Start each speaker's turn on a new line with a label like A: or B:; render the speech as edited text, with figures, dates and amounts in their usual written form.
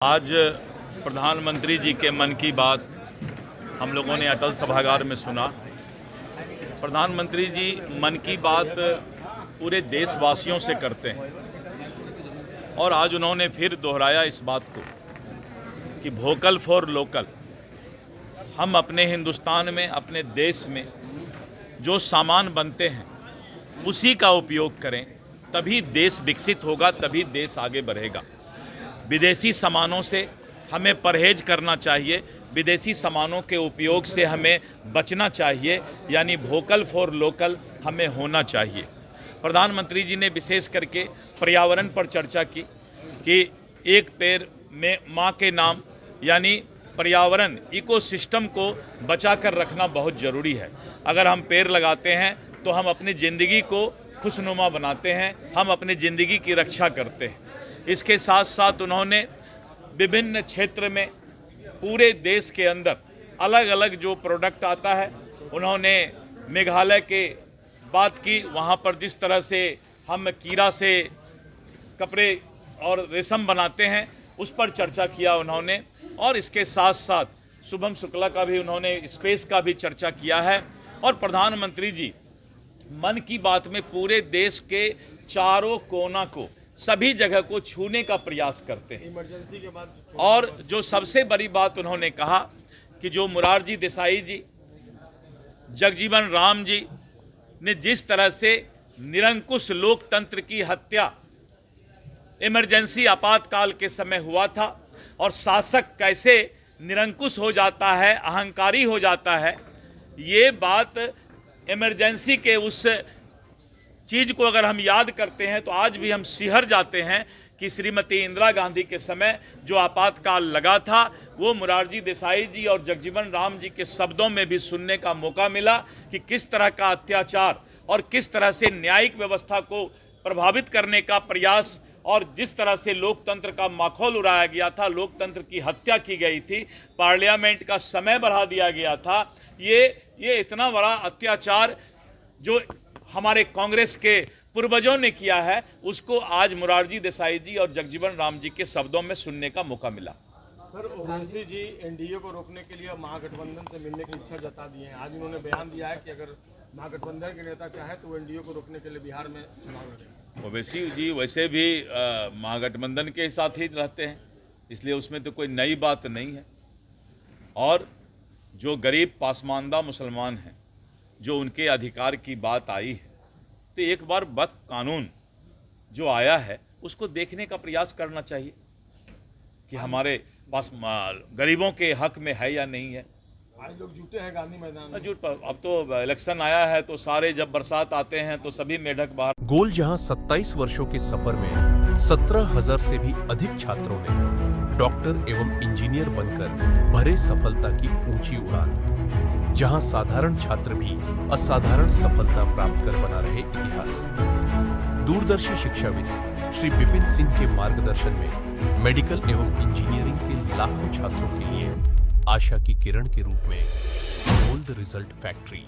A: आज प्रधानमंत्री जी के मन की बात हम लोगों ने अटल सभागार में सुना। प्रधानमंत्री जी मन की बात पूरे देशवासियों से करते हैं और आज उन्होंने फिर दोहराया इस बात को कि वोकल फॉर लोकल। हम अपने हिंदुस्तान में, अपने देश में जो सामान बनते हैं उसी का उपयोग करें, तभी देश विकसित होगा, तभी देश आगे बढ़ेगा। विदेशी सामानों से हमें परहेज करना चाहिए, विदेशी सामानों के उपयोग से हमें बचना चाहिए, यानी वोकल फॉर लोकल हमें होना चाहिए। प्रधानमंत्री जी ने विशेष करके पर्यावरण पर चर्चा की कि एक पेड़ में माँ के नाम, यानी पर्यावरण इकोसिस्टम को बचा कर रखना बहुत ज़रूरी है। अगर हम पेड़ लगाते हैं तो हम अपनी ज़िंदगी को खुशनुमा बनाते हैं, हम अपनी ज़िंदगी की रक्षा करते हैं। इसके साथ साथ उन्होंने विभिन्न क्षेत्र में पूरे देश के अंदर अलग अलग जो प्रोडक्ट आता है, उन्होंने मेघालय के बात की, वहाँ पर जिस तरह से हम कीड़ा से कपड़े और रेशम बनाते हैं उस पर चर्चा किया उन्होंने। और इसके साथ साथ शुभम शुक्ला का भी उन्होंने स्पेस का भी चर्चा किया है। और प्रधानमंत्री जी मन की बात में पूरे देश के चारों कोना को, सभी जगह को छूने का प्रयास करते हैं। इमरजेंसी के बाद और जो सबसे बड़ी बात उन्होंने कहा कि जो मोरारजी देसाई जी, जगजीवन राम जी ने जिस तरह से निरंकुश लोकतंत्र की हत्या इमरजेंसी आपातकाल के समय हुआ था और शासक कैसे निरंकुश हो जाता है, अहंकारी हो जाता है, ये बात इमरजेंसी के उस चीज़ को अगर हम याद करते हैं तो आज भी हम सिहर जाते हैं कि श्रीमती इंदिरा गांधी के समय जो आपातकाल लगा था वो मोरारजी देसाई जी और जगजीवन राम जी के शब्दों में भी सुनने का मौका मिला कि किस तरह का अत्याचार और किस तरह से न्यायिक व्यवस्था को प्रभावित करने का प्रयास और जिस तरह से लोकतंत्र का माखौल उड़ाया गया था, लोकतंत्र की हत्या की गई थी, पार्लियामेंट का समय बढ़ा दिया गया था। ये इतना बड़ा अत्याचार जो हमारे कांग्रेस के पूर्वजों ने किया है, उसको आज मोरारजी देसाई जी और जगजीवन राम जी के शब्दों में सुनने का मौका मिला।
B: सर, ओवैसी जी एनडीए को रोकने के लिए महागठबंधन से मिलने की इच्छा जता दी है। आज उन्होंने बयान दिया है कि अगर महागठबंधन के नेता चाहे तो वो एनडीए को रोकने के लिए बिहार में चुनाव लड़ेंगे।
A: ओवैसी जी वैसे भी महागठबंधन के साथ ही रहते हैं, इसलिए उसमें तो कोई नई बात नहीं है। और जो गरीब पासमानदा मुसलमान हैं, जो उनके अधिकार की बात आई है, तो एक बार वक्त कानून जो आया है उसको देखने का प्रयास करना चाहिए कि हमारे पास गरीबों के हक में है या नहीं है।
B: आज लोग जुटे हैं गांधी मैदान में।
A: जुट अब तो इलेक्शन आया है तो सारे, जब बरसात आते हैं तो सभी मेढक बाहर।
C: गोल जहां 27 वर्षों के सफर में 17,000 से भी अधिक छात्रों ने डॉक्टर एवं इंजीनियर बनकर भरे सफलता की ऊंची उड़ान, जहां साधारण छात्र भी असाधारण सफलता प्राप्त कर बना रहे इतिहास। दूरदर्शी शिक्षाविद श्री विपिन सिंह के मार्गदर्शन में मेडिकल एवं इंजीनियरिंग के लाखों छात्रों के लिए आशा की किरण के रूप में गोल्ड रिजल्ट फैक्ट्री